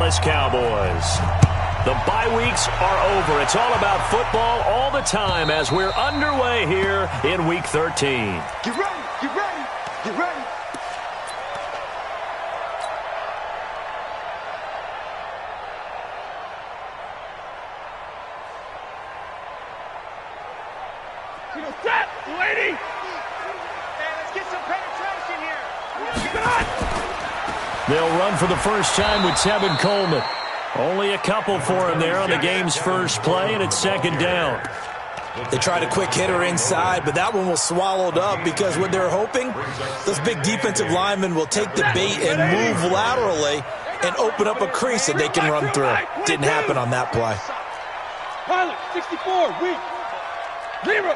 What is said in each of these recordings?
Dallas Cowboys. The bye weeks are over. It's all about football all the time as we're underway here in Week 13. Get ready, get ready, get ready. Set, lady! Hey, let's get some penetration here. They'll run for the first time with Tevin Coleman. Only a couple for him there on the game's first play, and it's second down. They tried a quick hitter inside, but that one was swallowed up because what they're hoping, those big defensive linemen will take the bait and move laterally and open up a crease that they can run through. Didn't happen on that play. Pilot, 64, weak. Zero.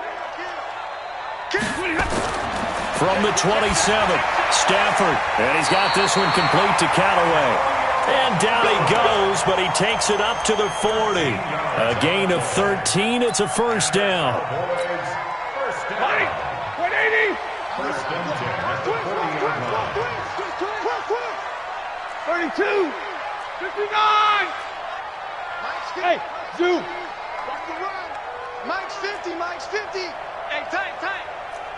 From the 27, Stafford, and he's got this one complete to Callaway. And down he goes, but he takes it up to the 40. A gain of 13, it's a first down. 180. 32. 59. Hey, Zoo. Mike's 50, Mike's 50. Hey, tight.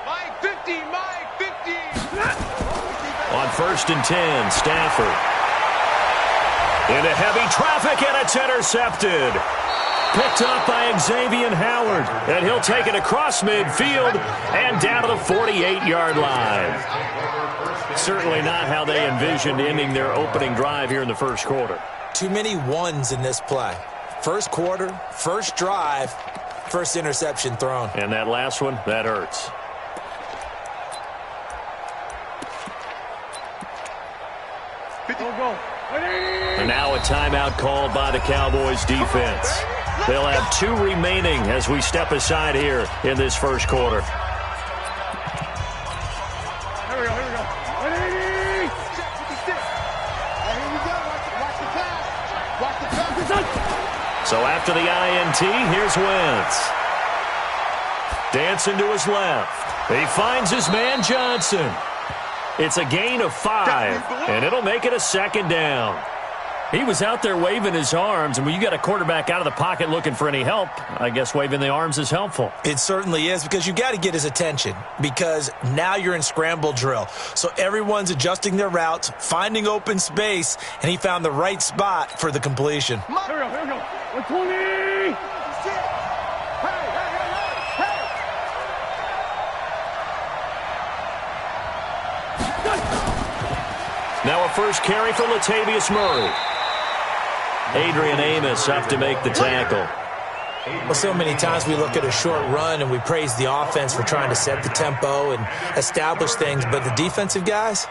Mike 50, Mike 50. On first and 10, Stafford. Into heavy traffic, and it's intercepted. Picked up by Xavier Howard, and he'll take it across midfield and down to the 48-yard line. Certainly not how they envisioned ending their opening drive here in the first quarter. Too many ones in this play. First quarter, first drive, first interception thrown. And that last one, that hurts. And now a timeout called by the Cowboys defense. They'll have 2 remaining as we step aside here in this first quarter. Here we go. 180. Here we go. Watch the pass. Watch the pass. So after the INT, here's Wentz. Dancing to his left. He finds his man Johnson. It's a gain of 5, and it'll make it a second down. He was out there waving his arms, and when you got a quarterback out of the pocket looking for any help, I guess waving the arms is helpful. It certainly is, because you got to get his attention, because now you're in scramble drill. So everyone's adjusting their routes, finding open space, and he found the right spot for the completion. Here we go. 120. Now a first carry for Latavius Murray. Adrian Amos up to make the tackle. Well, so many times we look at a short run and we praise the offense for trying to set the tempo and establish things, but the defensive guys,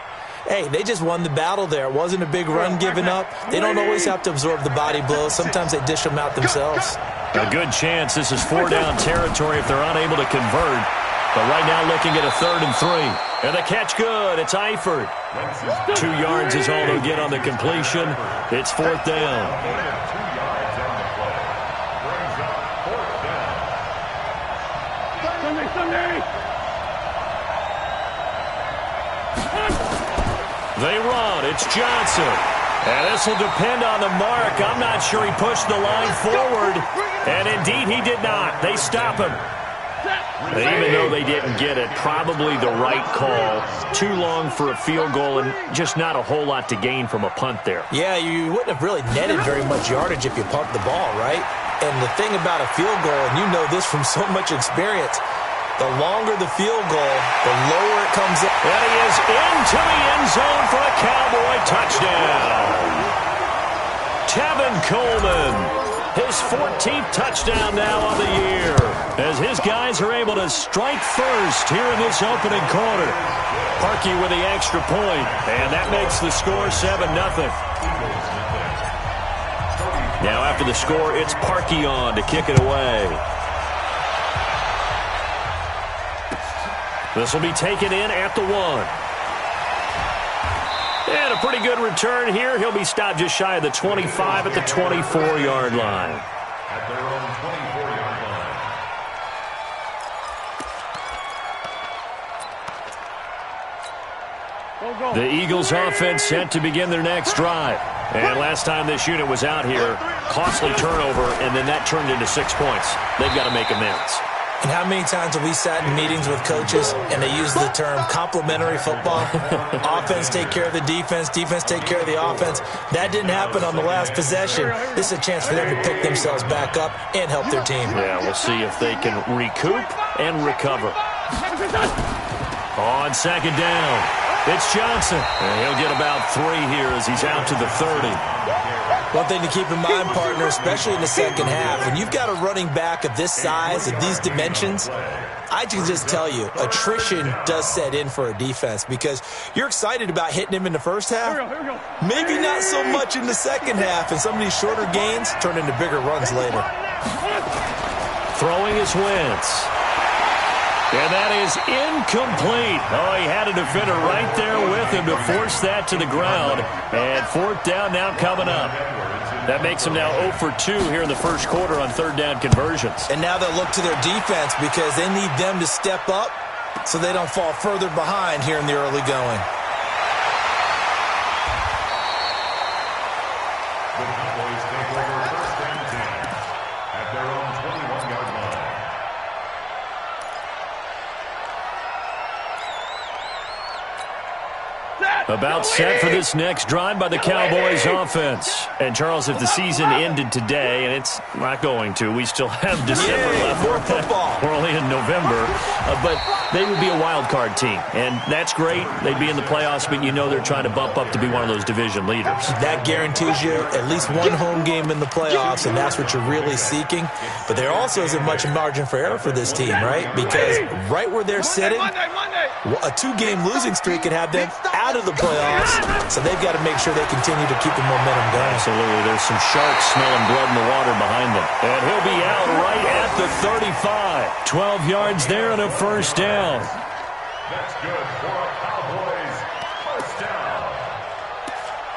hey, they just won the battle there. It wasn't a big run given up. They don't always have to absorb the body blows. Sometimes they dish them out themselves. A good chance this is 4-down territory if they're unable to convert. But right now looking at a 3rd and 3. And the catch good. It's Eifert. 2 yards is all they'll get on the completion. It's 4th down. Sunday. They run. It's Johnson. And this will depend on the mark. I'm not sure he pushed the line forward. And indeed he did not. They stop him. Even though they didn't get it, probably the right call. Too long for a field goal and just not a whole lot to gain from a punt there. Yeah, you wouldn't have really netted very much yardage if you pumped the ball, right? And the thing about a field goal, and you know this from so much experience, the longer the field goal, the lower it comes in. And he is into the end zone for a Cowboy touchdown. Tevin Coleman. His 14th touchdown now on the year as his guys are able to strike first here in this opening quarter. Parkey with the extra point, and that makes the score 7-0. Now after the score, it's Parkey on to kick it away. This will be taken in at the 1. And a pretty good return here. He'll be stopped just shy of the 25 at the 24-yard line. At their own 24-yard line. The Eagles offense set to begin their next drive. And last time this unit was out here, costly turnover, and then that turned into 6 points. They've got to make amends. And how many times have we sat in meetings with coaches and they use the term complementary football? Offense take care of the defense, defense take care of the offense. That didn't happen on the last possession. This is a chance for them to pick themselves back up and help their team. Yeah, we'll see if they can recoup and recover. On second down, it's Johnson. And he'll get about 3 here as he's out to the 30. One thing to keep in mind, partner, especially in the second half, when you've got a running back of this size, of these dimensions, I can just tell you, attrition does set in for a defense because you're excited about hitting him in the first half. Maybe not so much in the second half, and some of these shorter gains turn into bigger runs later. Throwing is Wentz. And that is incomplete. Oh, he had a defender right there with him to force that to the ground. And fourth down now coming up. That makes him now 0 for 2 here in the first quarter on third down conversions. And now they'll look to their defense because they need them to step up so they don't fall further behind here in the early going. The Cowboys take over first and 10 at their own 21-yard line. About set for this next drive by the Cowboys offense. And, Charles, if the season ended today, and it's not going to, we still have December left. More football. We're only in November. But they would be a wild card team. And that's great. They'd be in the playoffs, but you know they're trying to bump up to be one of those division leaders. That guarantees you at least one home game in the playoffs, and that's what you're really seeking. But there also isn't much margin for error for this team, right? Because right where they're sitting, a 2-game losing streak could have them out of the playoffs, so they've got to make sure they continue to keep the momentum going. Absolutely. There's some sharks smelling blood in the water behind them. And he'll be out right at the 35. 12 yards there and a first down. That's good for a Cowboys first down.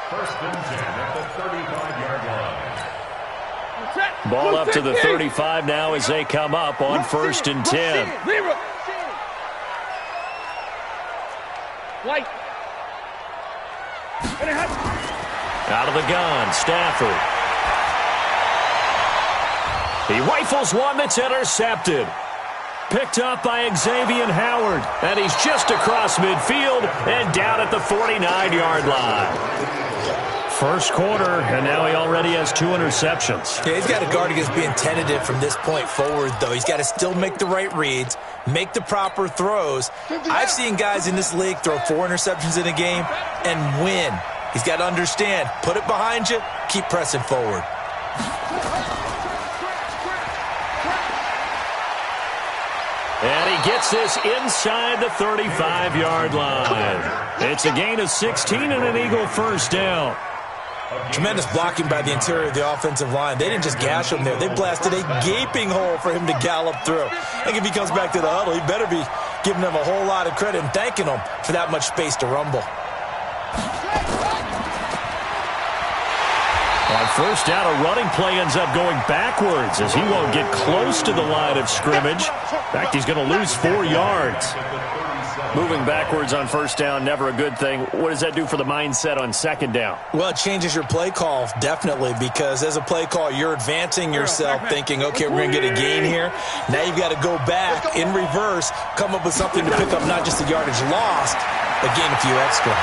First and 10 at the 35-yard line. Ball up to the 35 now as they come up on first and 10. Light. Out of the gun, Stafford. He rifles one that's intercepted. Picked up by Xavier Howard. And he's just across midfield and down at the 49-yard line. First quarter, and now he already has 2 interceptions. Yeah, he's got to guard against being tentative from this point forward, though. He's got to still make the right reads, make the proper throws. I've seen guys in this league throw 4 interceptions in a game and win. He's got to understand, put it behind you, keep pressing forward. And he gets this inside the 35-yard line. It's a gain of 16 and an Eagle first down. Tremendous blocking by the interior of the offensive line. They didn't just gash him there. They blasted a gaping hole for him to gallop through. I think if he comes back to the huddle, he better be giving them a whole lot of credit and thanking them for that much space to rumble. On first down, a running play ends up going backwards as he won't get close to the line of scrimmage. In fact, he's going to lose 4 yards. Moving backwards on first down, never a good thing. What does that do for the mindset on second down? Well, it changes your play call, definitely, because as a play call, you're advancing yourself thinking, okay, we're going to get a gain here. Now you've got to go back in reverse, come up with something to pick up not just the yardage lost, but gain a few extra.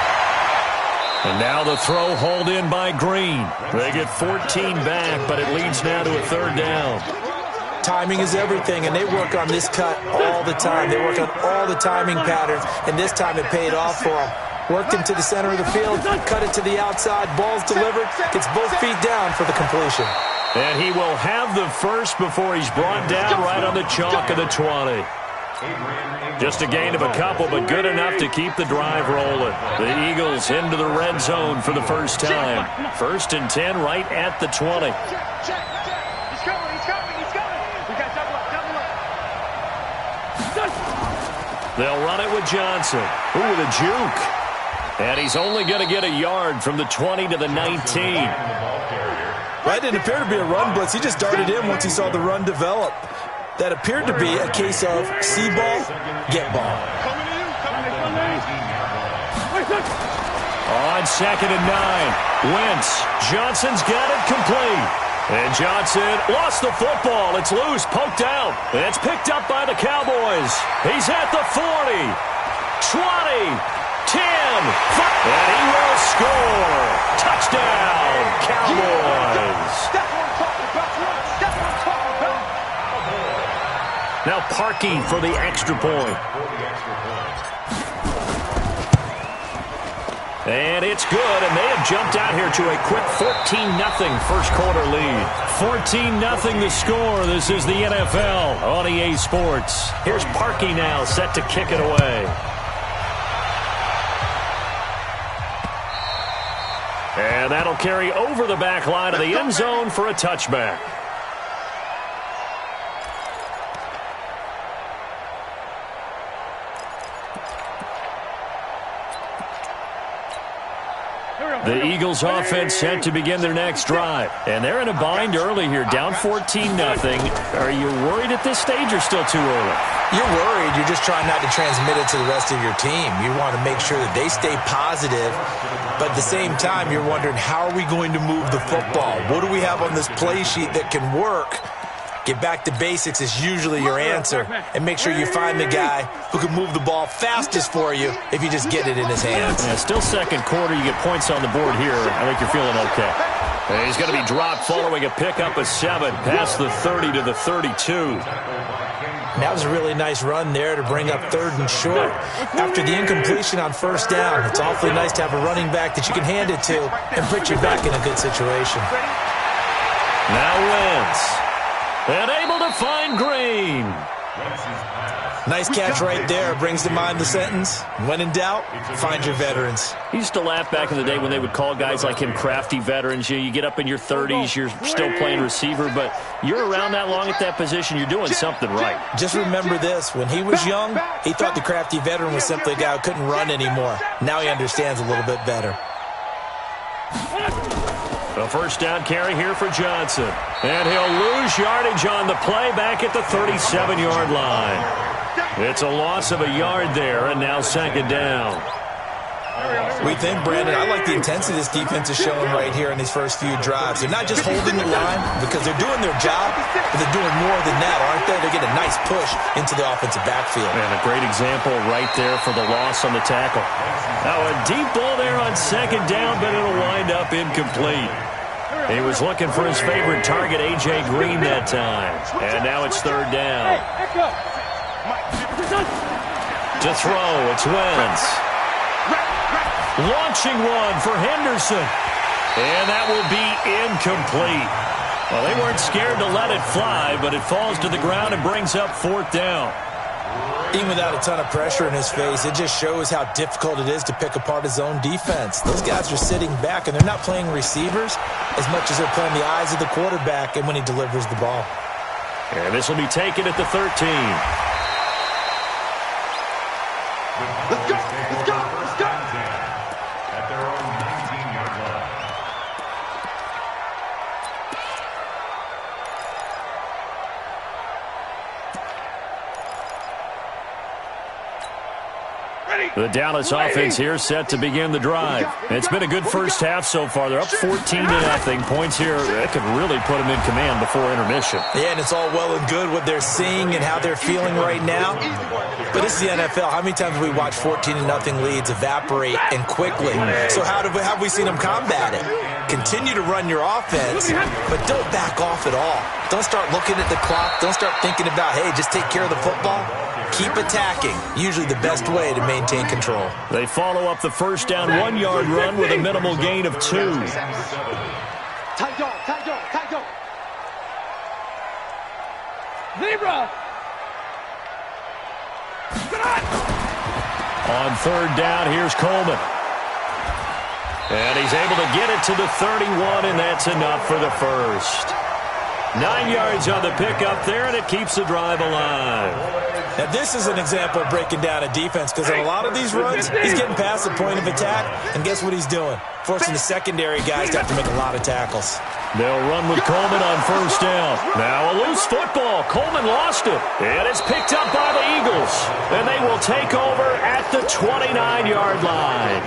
And now the throw hauled in by Green. They get 14 back, but it leads now to a third down. Timing is everything, and they work on this cut all the time. They work on all the timing patterns, and this time it paid off for them. Worked him to the center of the field, cut it to the outside, ball's delivered, gets both feet down for the completion. And he will have the first before he's brought down right on the chalk of the 20. Just a gain of a couple, but good enough to keep the drive rolling. The Eagles into the red zone for the first time. First and 10 right at the 20. They'll run it with Johnson. Ooh, with a juke. And he's only going to get a yard from the 20 to the 19. That didn't appear to be a run blitz. He just darted in once he saw the run develop. That appeared to be a case of see ball, get ball. On 2nd and 9. Wentz. Johnson's got it complete. And Johnson lost the football. It's loose, poked out. It's picked up by the Cowboys. He's at the 40, 20, 10, 5, and he will score. Touchdown, Cowboys. That's what I'm talking about. That's what I'm talking about. Now Parkey for the extra point. And it's good, and they have jumped out here to a quick 14-0 first quarter lead. 14-0 the score. This is the NFL on EA Sports. Here's Parkey now, set to kick it away. And that'll carry over the back line of the end zone for a touchback. The Eagles offense set to begin their next drive. And they're in a bind early here, down 14-0. Are you worried at this stage or still too early? You're worried. You're just trying not to transmit it to the rest of your team. You want to make sure that they stay positive. But at the same time, you're wondering, how are we going to move the football? What do we have on this play sheet that can work? Get back to basics is usually your answer. And make sure you find the guy who can move the ball fastest for you if you just get it in his hands. Yeah, still second quarter. You get points on the board here. I think you're feeling okay. And he's going to be dropped following a pickup of 7 past the 30 to the 32. That was a really nice run there to bring up 3rd and short. After the incompletion on 1st down, it's awfully nice to have a running back that you can hand it to and put you back in a good situation. Now Wentz. And able to find Green. Nice catch right there. Brings to mind the sentence, when in doubt, find your veterans. He used to laugh back in the day when they would call guys like him crafty veterans. You get up in your 30s, you're still playing receiver, but you're around that long at that position, you're doing something right. Just remember this. When he was young, he thought the crafty veteran was simply a guy who couldn't run anymore. Now he understands a little bit better. A first down carry here for Johnson. And he'll lose yardage on the play back at the 37-yard line. It's a loss of a yard there, and now 2nd down. We think, Brandon, I like the intensity this defense is showing right here in these first few drives. They're not just holding the line because they're doing their job, but they're doing more than that, aren't they? They get a nice push into the offensive backfield. And a great example right there for the loss on the tackle. Now a deep ball there on 2nd down, but it'll wind up incomplete. He was looking for his favorite target, A.J. Green, that time. And now it's 3rd down. To throw, it's Wentz. Launching one for Henderson. And that will be incomplete. Well, they weren't scared to let it fly, but it falls to the ground and brings up 4th down. Even without a ton of pressure in his face, it just shows how difficult it is to pick apart his own defense. Those guys are sitting back, and they're not playing receivers as much as they're playing the eyes of the quarterback and when he delivers the ball. And this will be taken at the 13. Let's go. Let's go. Let's go. At their own 19-yard line. The Dallas offense here set to begin the drive. It's been a good first half so far. They're up 14-0. Points here that could really put them in command before intermission. Yeah, and it's all well and good what they're seeing and how they're feeling right now. But this is the NFL. How many times have we watched 14-0 leads evaporate and quickly? So how have we seen them combat it? Continue to run your offense, but don't back off at all. Don't start looking at the clock. Don't start thinking about, hey, just take care of the football. Keep attacking. Usually the best way to maintain control. They follow up the first down 1-yard run with a minimal gain of 2. Tight dog, tight dog, tight dog. Zebra! On 3rd down, here's Coleman. And he's able to get it to the 31, and that's enough for the first. 9 yards on the pickup there, and it keeps the drive alive. Now, this is an example of breaking down a defense because in a lot of these runs, he's getting past the point of attack, and guess what he's doing? Forcing the secondary guys to have to make a lot of tackles. They'll run with Coleman on first down. Now a loose football. Coleman lost it. And it's picked up by the Eagles. And they will take over at the 29-yard line.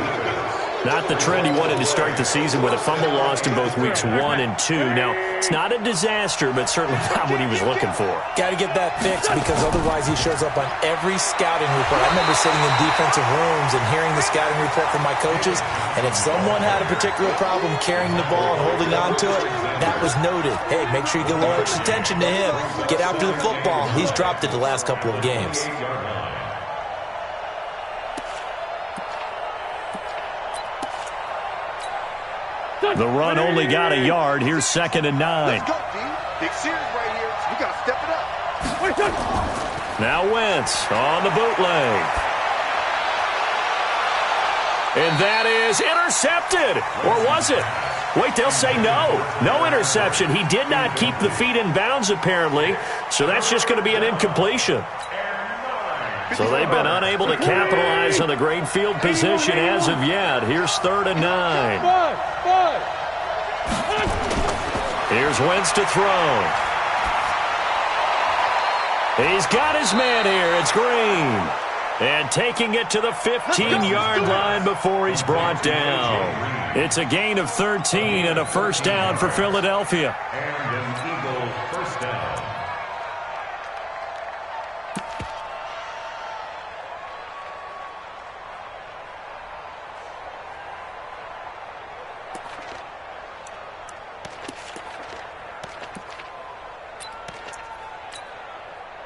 Not the trend he wanted to start the season with. A fumble lost in both weeks 1 and 2. Now, it's not a disaster, but certainly not what he was looking for. Got to get that fixed because otherwise he shows up on every scouting report. I remember sitting in defensive rooms and hearing the scouting report from my coaches, and if someone had a particular problem carrying the ball and holding on to it, that was noted. Hey, make sure you get a little extra attention to him. Get after the football. He's dropped it the last couple of games. The run only got a yard. Here's 2nd and 9. Let's go, D. Big series right here. You got to step it up. Now Wentz on the bootleg. And that is intercepted. Or was it? Wait, they'll say no. No interception. He did not keep the feet in bounds, apparently. So that's just going to be an incompletion. So they've been unable to capitalize on the great field position as of yet. Here's 3rd and 9. Here's Wentz to throw. He's got his man here. It's Green. And taking it to the 15-yard line before he's brought down. It's a gain of 13 and a first down for Philadelphia. And an Eagle first down.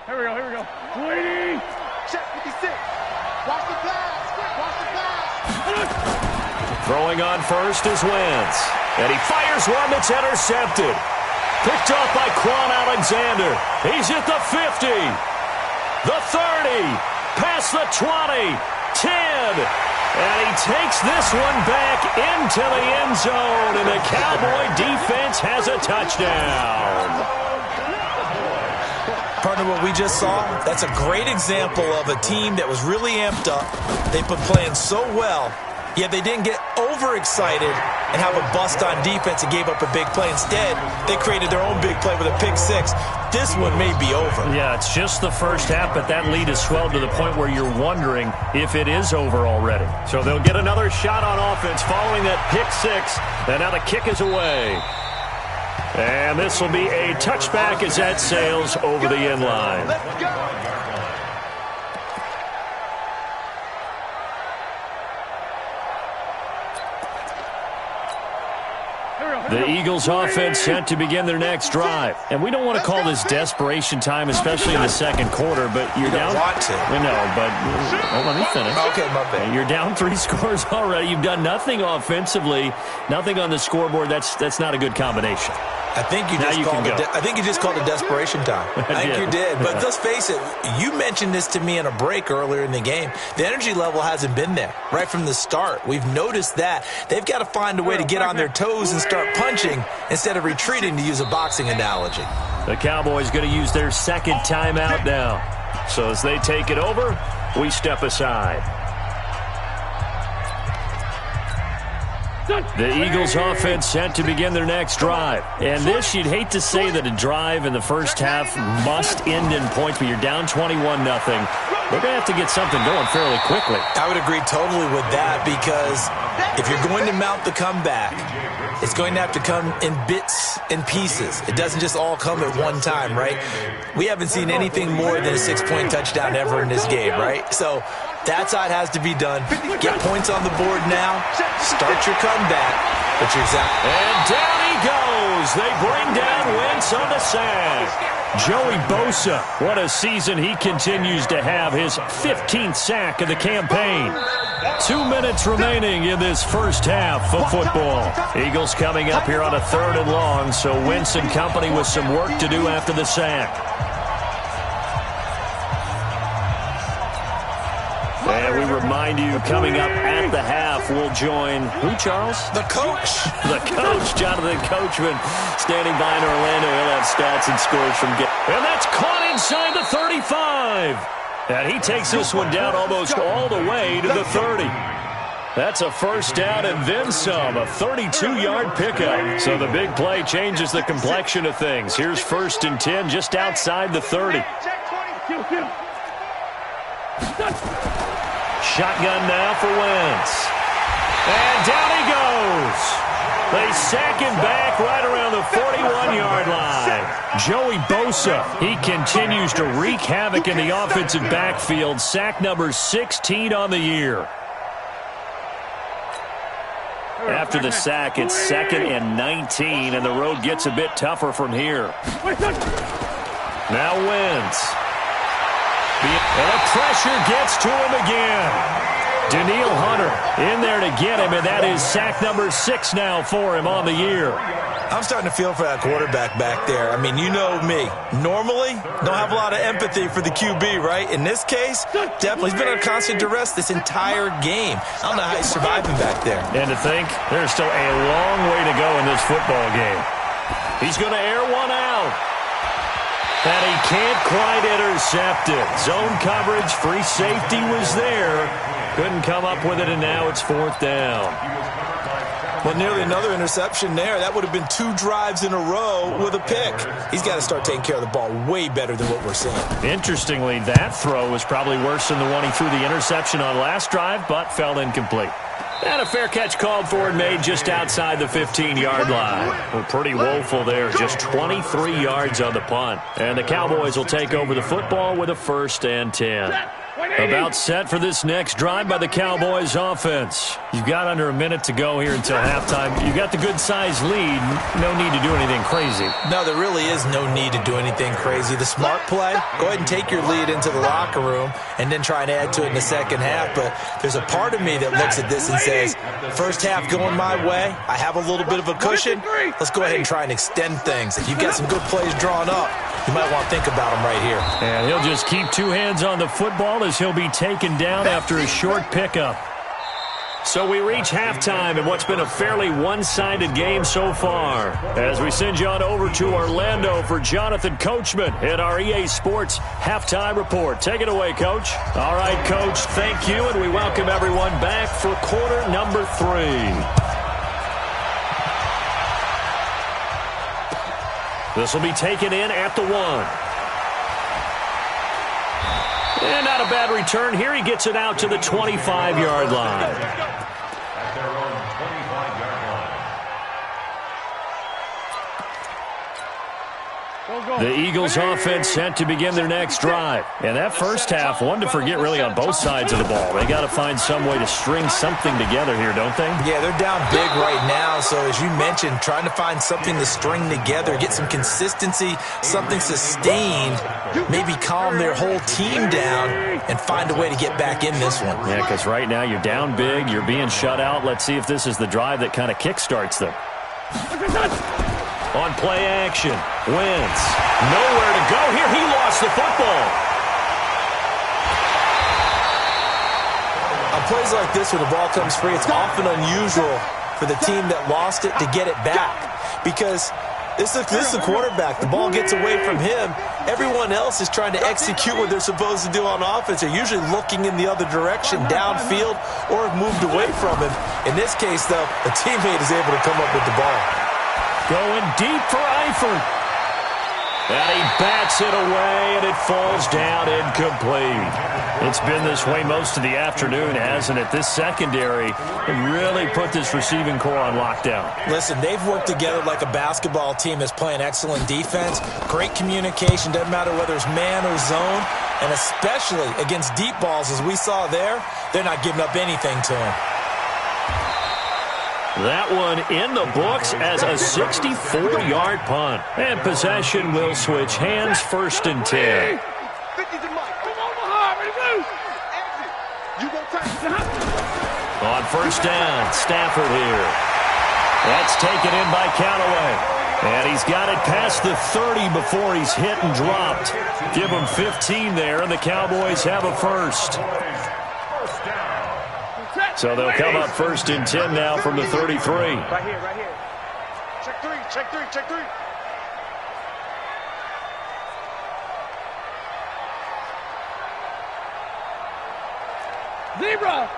Here we go. 20. Check 56. Watch the pass. Watch the pass. Throwing on first is Wentz. And he fires one that's intercepted. Picked off by Quan Alexander. He's at the 50. The 30. Past the 20. 10. And he takes this one back into the end zone. And the Cowboy defense has a touchdown. Partner, what we just saw, that's a great example of a team that was really amped up. They've been playing so well, yet they didn't get overexcited and have a bust on defense and gave up a big play. Instead, they created their own big play with a pick six. This one may be over. Yeah, it's just the first half, but that lead has swelled to the point where you're wondering if it is over already. So they'll get another shot on offense following that pick six, and now the kick is away. And this will be a touchback as that sails over the end line. Let's go. The Eagles offense set to begin their next drive. And we don't want to call this desperation time, especially in the second quarter, but you're down. Want to. We know, but let me finish. Okay, my bad. You're down 3 scores already. You've done nothing offensively, nothing on the scoreboard. That's not a good combination. I think you just called it desperation time. I think you did. But let's face it, you mentioned this to me in a break earlier in the game. The energy level hasn't been there right from the start. We've noticed that. They've got to find a way to get on their toes and start punching instead of retreating, to use a boxing analogy. The Cowboys going to use their second timeout now. So as they take it over, we step aside. The Eagles offense set to begin their next drive. And this, you'd hate to say that a drive in the first half must end in points, but you're down 21-0. They're going to have to get something going fairly quickly. I would agree totally with that, because if you're going to mount the comeback, it's going to have to come in bits and pieces. It doesn't just all come at one time, right? We haven't seen anything more than a 6-point touchdown ever in this game, right? So that's how it has to be done. Get points on the board now. Start your comeback. But you're exactly. And down he goes. They bring down Wentz on the sack. Joey Bosa, what a season he continues to have. His 15th sack of the campaign. 2 minutes remaining in this first half of football. Eagles coming up here on a 3rd and long, so Wentz and company with some work to do after the sack. And we remind you, coming up at the half, we'll join who, Charles? The coach. The coach, Jonathan Coachman, standing by in Orlando. He'll have stats and scores from game. And that's caught inside the 35. And he takes this one down almost all the way to the 30. That's a first down and then some, a 32-yard pickup. So the big play changes the complexion of things. Here's 1st and 10 just outside the 30. Shotgun now for Wentz. And down he goes. They sack him back right around the 41-yard line. Joey Bosa, he continues to wreak havoc in the offensive backfield. Sack number 16 on the year. After the sack, it's 2nd and 19, and the road gets a bit tougher from here. Now Wentz. And the pressure gets to him again. Danielle Hunter in there to get him, and that is sack number 6 now for him on the year. I'm starting to feel for that quarterback back there. I mean, you know me. Normally, don't have a lot of empathy for the QB, right? In this case, definitely. He's been under constant duress this entire game. I don't know how he's surviving back there. And to think, there's still a long way to go in this football game. He's going to air one out. And he can't quite intercept it. Zone coverage, free safety was there. Couldn't come up with it, and now it's 4th down. Well, nearly another interception there. That would have been 2 drives in a row with a pick. He's got to start taking care of the ball way better than what we're seeing. Interestingly, that throw was probably worse than the one he threw the interception on last drive, but fell incomplete. And a fair catch called for and made just outside the 15-yard line. Well, pretty woeful there. Just 23 yards on the punt. And the Cowboys will take over the football with a 1st and 10. About set for this next drive by the Cowboys offense. You've got under a minute to go here until halftime. You've got the good-sized lead. No need to do anything crazy. No, there really is no need to do anything crazy. The smart play, go ahead and take your lead into the locker room and then try and add to it in the second half. But there's a part of me that looks at this and says, first half going my way, I have a little bit of a cushion. Let's go ahead and try and extend things. If you've got some good plays drawn up, you might want to think about them right here. And he'll just keep 2 hands on the football as he'll be taken down after a short pickup. So we reach halftime in what's been a fairly one-sided game so far. As we send you on over to Orlando for Jonathan Coachman at our EA Sports Halftime Report. Take it away, Coach. All right, Coach, thank you, and we welcome everyone back for quarter number 3. This will be taken in at the 1. And not a bad return here. He gets it out to the 25-yard line. At their own 25-yard line. The Eagles offense set to begin their next drive. And that first half, one to forget really on both sides of the ball. They got to find some way to string something together here, don't they? Yeah, they're down big right now. So as you mentioned, trying to find something to string together, get some consistency, something sustained, maybe calm their whole team down and find a way to get back in this one. Yeah, because right now you're down big, you're being shut out. Let's see if this is the drive that kind of kickstarts them. On play action, Wentz. Nowhere to go here. He lost the football. On plays like this, when the ball comes free, it's often unusual for the team that lost it to get it back. Because this is the quarterback. The ball gets away from him. Everyone else is trying to execute what they're supposed to do on offense. They're usually looking in the other direction, downfield, or have moved away from him. In this case, though, a teammate is able to come up with the ball. Going deep for Eifert. And he bats it away, and it falls down incomplete. It's been this way most of the afternoon, hasn't it? This secondary really put this receiving core on lockdown. Listen, they've worked together like a basketball team that's playing excellent defense. Great communication, doesn't matter whether it's man or zone. And especially against deep balls, as we saw there, they're not giving up anything to him. That one in the books as a 64-yard punt. And possession will switch hands, 1st and 10. On 1st down, Stafford here. That's taken in by Callaway. And he's got it past the 30 before he's hit and dropped. Give him 15 there, and the Cowboys have a 1st. So they'll come up 1st and 10 now from the 33. Right here. Check 3, check 3, check 3. Zebra!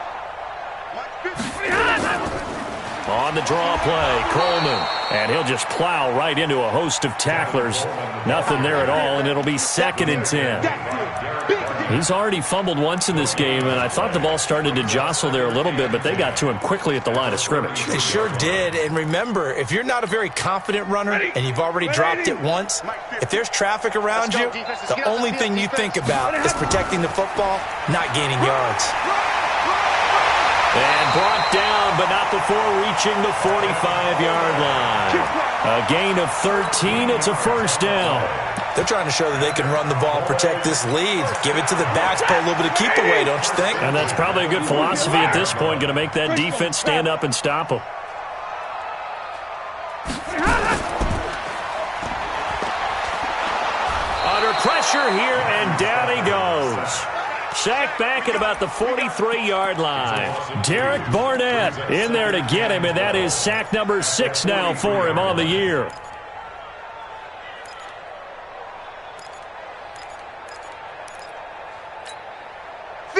On the draw play, Coleman. And he'll just plow right into a host of tacklers. Nothing there at all, and it'll be 2nd and 10. He's already fumbled once in this game, and I thought the ball started to jostle there a little bit, but they got to him quickly at the line of scrimmage. They sure did. And remember, if you're not a very confident runner and you've already dropped it once, if there's traffic around you, the only thing you think about is protecting the football, not gaining yards. And brought down, but not before reaching the 45-yard line. A gain of 13. It's a first down. They're trying to show that they can run the ball, protect this lead. Give it to the backs, put a little bit of keep away, don't you think? And that's probably a good philosophy at this point, going to make that defense stand up and stop them. Under pressure here, and down he goes. Sacked back at about the 43-yard line. Derek Barnett in there to get him, and that is sack number 6 now for him on the year.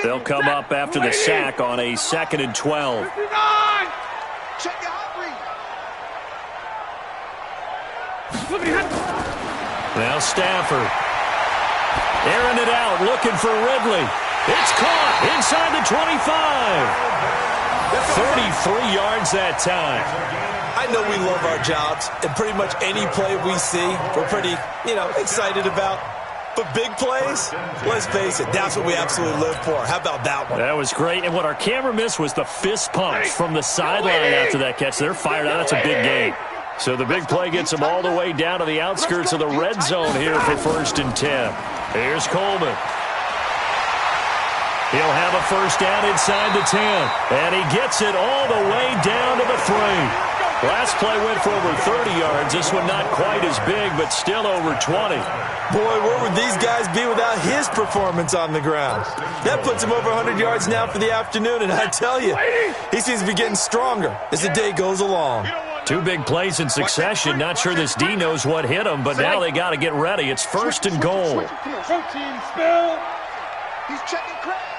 They'll come up after the sack on a 2nd and 12. Check your hot read. Now Stafford. Airing it out, looking for Ridley. It's caught inside the 25. 33 yards that time. I know we love our jobs, and pretty much any play we see, we're pretty, excited about. But big plays, let's face it, that's what we absolutely live for. How about that one? That was great. And what our camera missed was the fist pump from the sideline after that catch. They're fired out. That's a big gain. So the big play gets them all the way down to the outskirts of the red zone here for 1st and 10. Here's Coleman. He'll have a first down inside the 10. And he gets it all the way down to the 3. Last play went for over 30 yards. This one not quite as big, but still over 20. Boy, where would these guys be without his performance on the ground? That puts him over 100 yards now for the afternoon, and I tell you, he seems to be getting stronger as the day goes along. 2 big plays in succession. Not sure this D knows what hit him, but now they got to get ready. It's 1st and goal. Protein spill. He's checking crack.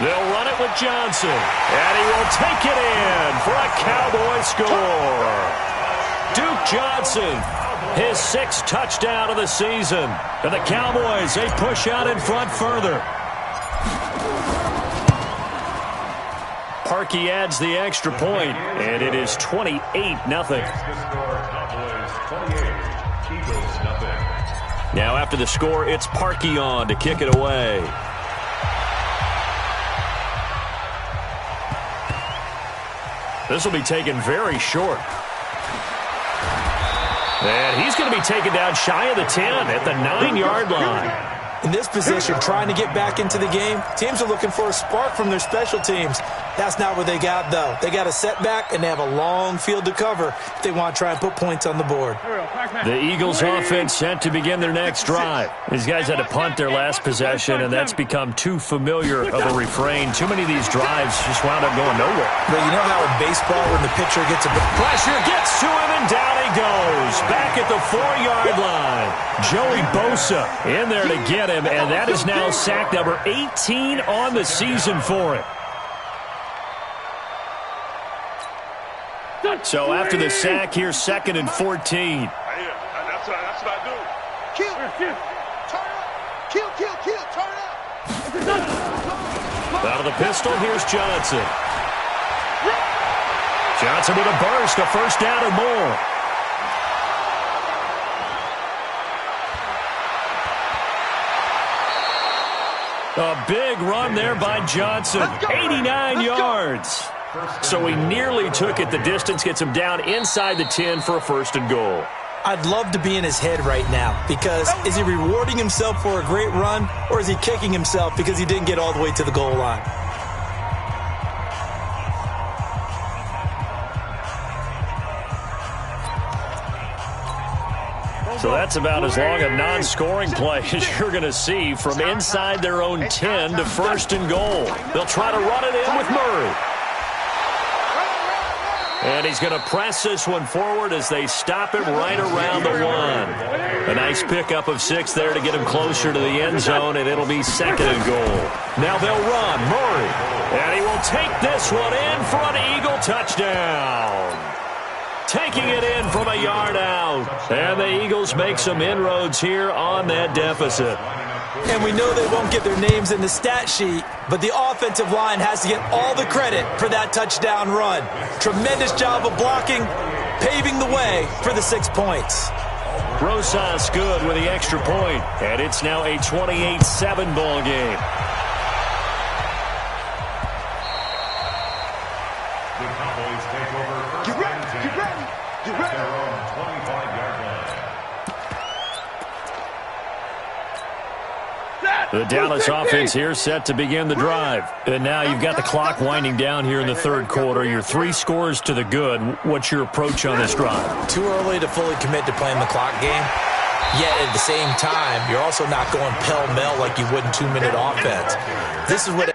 They'll run it with Johnson, and he will take it in for a Cowboy score. Duke Johnson, his 6th touchdown of the season. And the Cowboys, they push out in front further. Parkey adds the extra point, and it is 28-0. Now after the score, it's Parkey on to kick it away. This will be taken very short. And he's going to be taken down shy of the 10 at the 9-yard line. In this position, trying to get back into the game, teams are looking for a spark from their special teams. That's not what they got, though. They got a setback, and they have a long field to cover if they want to try and put points on the board. The Eagles offense set to begin their next drive. These guys had to punt their last possession, and that's become too familiar of a refrain. Too many of these drives just wound up going nowhere. But you know how in baseball when the pitcher gets a pressure gets to him, and down he goes. Back at the 4-yard line. Joey Bosa in there to get him, and that is now sack number 18 on the season for him. So after the sack, here's 2nd and 14. That's what I do. Kill. Turn up. Kill. Turn up. Out of the pistol, here's Johnson. Johnson with a burst, a first down and more. A big run there by Johnson. 89 yards. So he nearly took it the distance, gets him down inside the 10 for a 1st and goal. I'd love to be in his head right now because is he rewarding himself for a great run or is he kicking himself because he didn't get all the way to the goal line? So that's about as long a non-scoring play as you're going to see from inside their own 10 to 1st and goal. They'll try to run it in with Murray. And he's going to press this one forward as they stop him right around the 1. A nice pickup of 6 there to get him closer to the end zone, and it'll be 2nd and goal. Now they'll run. Murray. And he will take this one in for an Eagle touchdown. taking it in from a yard out. And the Eagles make some inroads here on that deficit. And we know they won't get their names in the stat sheet, but the offensive line has to get all the credit for that touchdown run. Tremendous job of blocking, paving the way for the 6 points. Rosas good with the extra point, and it's now a 28-7 ball game. The Cowboys take over first Get ready, and 10 get ready, get ready. at their own 25-yard line. The Dallas offense here set to begin the drive. And now you've got the clock winding down here in the third quarter. You're 3 scores to the good. What's your approach on this drive? Too early to fully commit to playing the clock game. Yet at the same time, you're also not going pell-mell like you would in 2-minute offense. This is what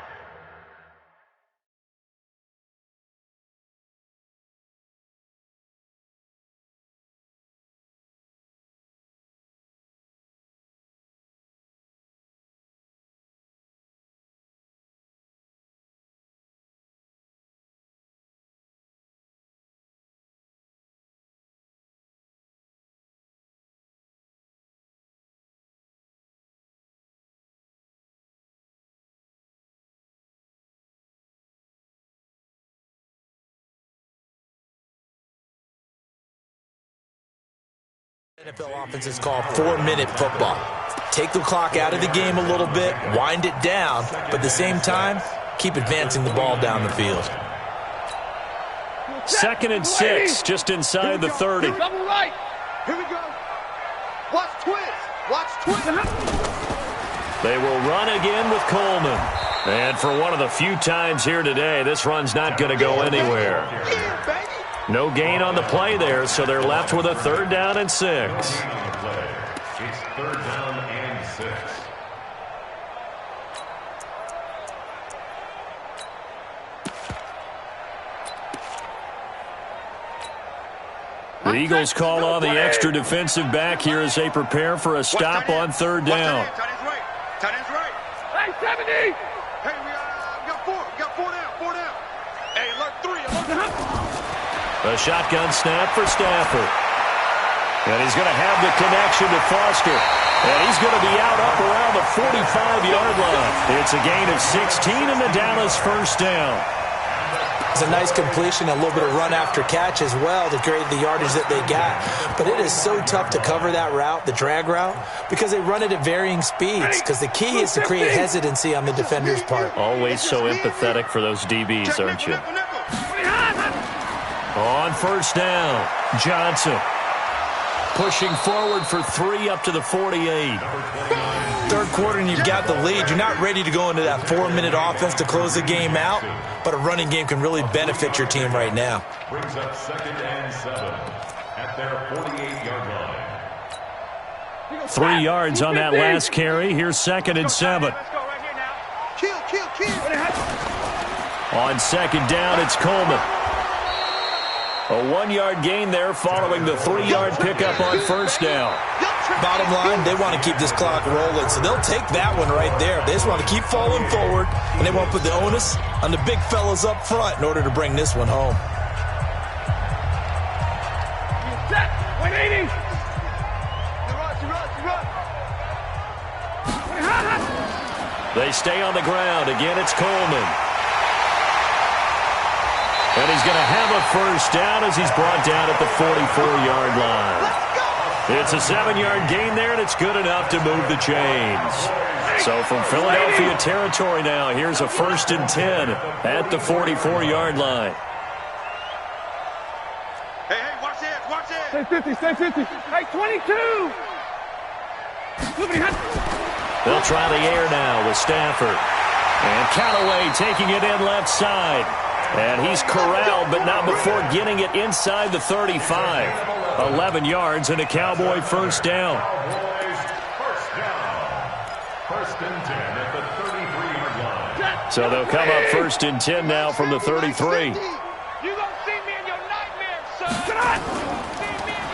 NFL offense is called 4-minute football. Take the clock out of the game a little bit, wind it down, but at the same time, keep advancing the ball down the field. 2nd and 6, just inside the 30. Double right. Here we go. Watch twist. Watch twist. They will run again with Coleman. And for one of the few times here today, this run's not going to go anywhere. Yeah, baby. No gain on the play there, so they're left with a 3rd down and 6. It's 3rd down and 6. The Eagles call on the extra defensive back here as they prepare for a stop on 3rd down. Tight end's right. Tight end's right. Hey, 70! Hey, we got 4. We got 4 down. 4 down. Hey, alert 3. Alert 3. A shotgun snap for Stafford. And he's going to have the connection to Foster. And he's going to be out up around the 45-yard line. It's a gain of 16 and the Dallas 1st down. It's a nice completion, a little bit of run after catch as well to create the yardage that they got. But it is so tough to cover that route, the drag route, because they run it at varying speeds. Because the key is to create hesitancy on the defender's part. Always so empathetic for those DBs, aren't you? On 1st down, Johnson. Pushing forward for 3 up to the 48. Third quarter and you've got the lead. You're not ready to go into that 4-minute offense to close the game out, but a running game can really benefit your team right now. Brings up 2nd and 7 at their 48-yard line. 3 yards on that last carry. Here's 2nd and 7. Let's go right here now. Kill. On 2nd down, it's Coleman. A 1-yard gain there following the 3-yard pickup on 1st down. Bottom line, they want to keep this clock rolling, so they'll take that one right there. They just want to keep falling forward, and they want to put the onus on the big fellas up front in order to bring this one home. Set. 180. They stay on the ground. Again, it's Coleman. And he's going to have a 1st down as he's brought down at the 44-yard line. It's a 7-yard gain there, and it's good enough to move the chains. So from Philadelphia territory now, here's a 1st and 10 at the 44-yard line. Hey, watch this. Stay 50, stay 50. Hey, 22. They'll try the air now with Stafford. And Callaway taking it in left side. And he's corralled, but not before getting it inside the 35. 11 yards and a Cowboy 1st down. Cowboys 1st down. 1st and 10 at the 33-yard line. So they'll come up 1st and 10 now from the 33. You gonna see me in your nightmares, son.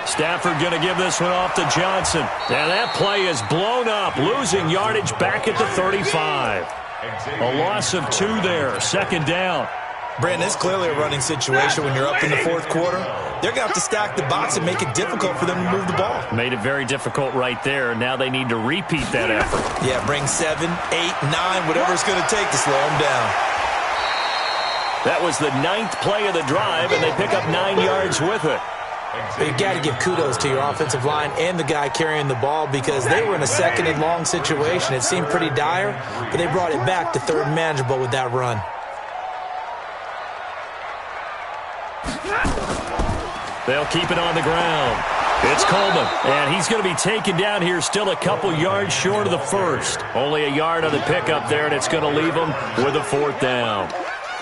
Stafford going to give this one off to Johnson. And that play is blown up, losing yardage back at the 35. A loss of 2 there, 2nd down. Brandon, it's clearly a running situation when you're up in the fourth quarter. They're going to have to stack the box and make it difficult for them to move the ball. Made it very difficult right there. Now they need to repeat that effort. Yeah, bring 7, 8, 9, whatever it's going to take to slow them down. That was the 9th play of the drive, and they pick up 9 yards with it. But you got to give kudos to your offensive line and the guy carrying the ball because they were in a second and long situation. It seemed pretty dire, but they brought it back to third and manageable with that run. They'll keep it on the ground. It's Coleman, and he's going to be taken down here still a couple yards short of the first. Only a yard on the pickup there, and it's going to leave them with a 4th down.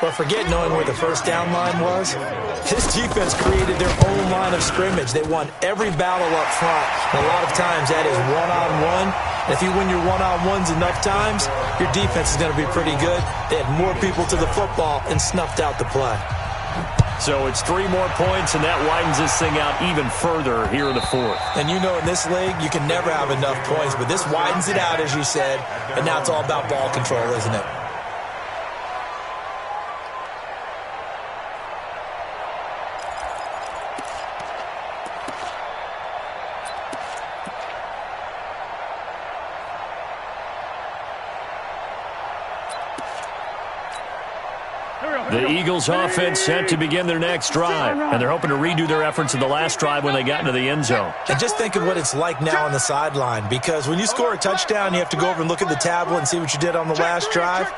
Well, forget knowing where the first down line was. This defense created their own line of scrimmage. They won every battle up front, and a lot of times that is one-on-one. And if you win your one-on-ones enough times, your defense is going to be pretty good. They had more people to the football and snuffed out the play. So it's 3 more points, and that widens this thing out even further here in the 4th. And you know in this league, you can never have enough points, but this widens it out, as you said, and now it's all about ball control, isn't it? The Eagles offense set to begin their next drive, and they're hoping to redo their efforts in the last drive when they got into the end zone. And just think of what it's like now on the sideline, because when you score a touchdown, you have to go over and look at the tablet and see what you did on the last drive.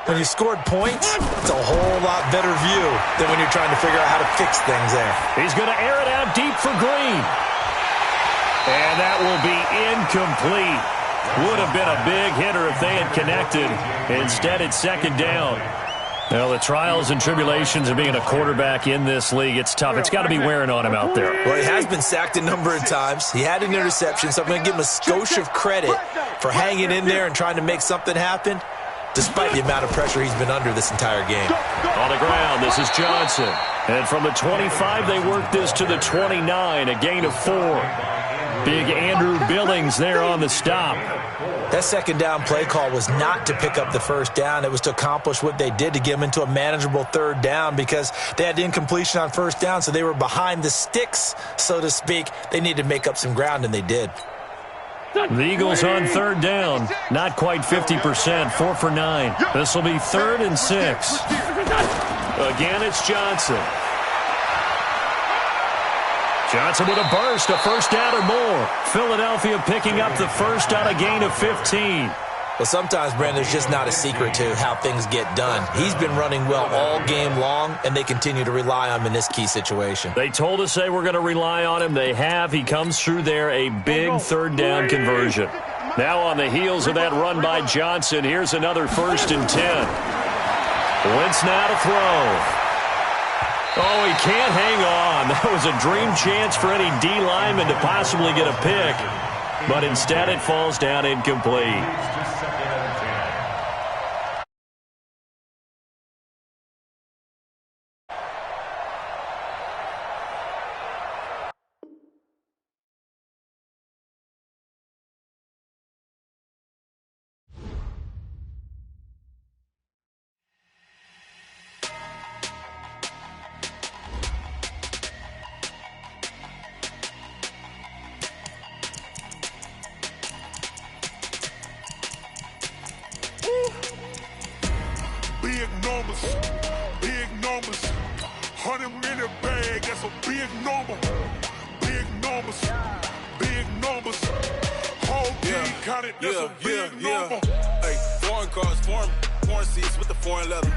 When you scored points, it's a whole lot better view than when you're trying to figure out how to fix things there. He's going to air it out deep for Green. And that will be incomplete. Would have been a big hitter if they had connected. Instead, it's 2nd down. Well, the trials and tribulations of being a quarterback in this league, it's tough. It's got to be wearing on him out there. Well, he has been sacked a number of times. He had an interception, so I'm going to give him a skosh of credit for hanging in there and trying to make something happen, despite the amount of pressure he's been under this entire game. On the ground, this is Johnson. And from the 25, they work this to the 29, a gain of 4. Big Andrew Billings there on the stop. That 2nd down play call was not to pick up the 1st down. It was to accomplish what they did to get them into a manageable 3rd down because they had incompletion on 1st down, so they were behind the sticks, so to speak. They needed to make up some ground, and they did. The Eagles on 3rd down. Not quite 50%, 4 for 9. This will be 3rd and 6. Again, it's Johnson. Johnson with a burst, a 1st down or more. Philadelphia picking up the 1st on a gain of 15. Well, sometimes, Brandon, there's just not a secret to how things get done. He's been running well all game long, and they continue to rely on him in this key situation. They told us they were going to rely on him. They have. He comes through there, a big 3rd down conversion. Now on the heels of that run by Johnson, here's another 1st and 10. Wentz now to throw. Oh, he can't hang on. That was a dream chance for any D lineman to possibly get a pick. But instead it falls down incomplete. Big numbers, 100-minute bag, that's a big number. Big numbers, whole team counted, that's a big number. Hey, foreign cars, foreign seats with the foreign leather.